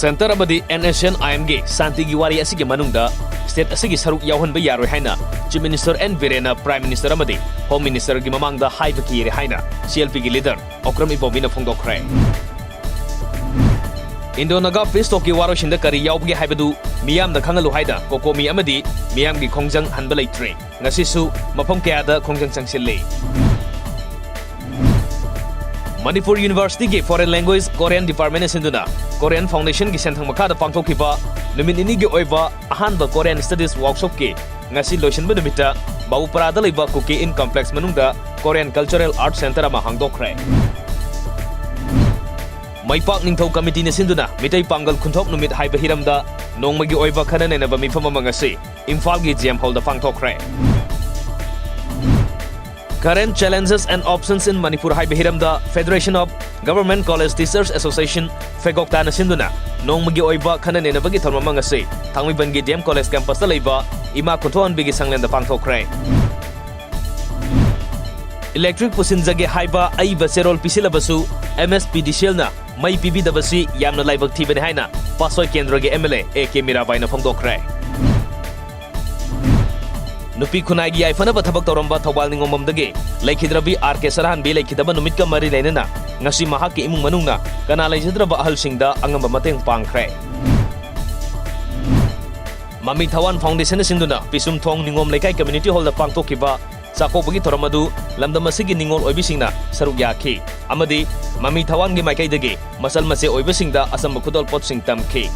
Center abadi NSNIM ge Santi gi wari asigi manungda state asigi saruk yauhan ba yaroi haina Chief Minister N Virena Prime Minister amadi Home Minister gi mamangda haiba ki re haina CLP gi leader Okram Ibomina phongdokkhre Indonaga Peace Talk gi waro shinda kari yaubgi haibadu miyam da khangalu haida kokomi amadi miyam gi khongjang hanba leitre ngasisu mafam kaya da khongjang changsil Manipur University ki Foreign Language Korean Department sinduna Korean Foundation ki senthang makha da pangthokhiba numit ini gi oiba ahanba Korean Studies workshop ki ngasi loisinba numita Bawupara da leiba Kuki in complex manungda Korean Cultural Arts Center ama hangdokkhre Maipak Ningthau Committee na sinduna mitai pangal khunthok numit haiba hiramda nongmagi oiba khanane na ba mifam ama ngasi Imphal gi GM Hall da pangthokkhre Current challenges and options in Manipur Haiba Hiramda Federation of Government College Teachers Association Fegokta na sinduna nongmagi oiba khanane na bagi tharma mangase Thangmiban gi DM College campus da leiba ima kuthon bigi sanglen da pangthokkhre Electric pusinjage haiba aiba serol pisilabasu MSPDCL na mai pibi dabasi yamna laibak thibane haina Pasoi Kendra ge MLA AK Mirabai na phongdokkhre Nupi khunai gi aifana ba thabak toramba thawal ningomam dage laikhidrabi RK Sarahan bi laikhidaba numit ka mari leinana ngasi mahak ki imung manungna kana laijadraba ahal singda angamba mateng pangkhre Mami Thawan Foundation sinduna pisum thong ningom lekai community hall da pangtokhiba chakobagi thoramadu lamdam asigi ningol oibisingna saruk yakhi amadi Mami Thawan gi maikai dage masal mase oibisingda asam khudol pot sing tamkhi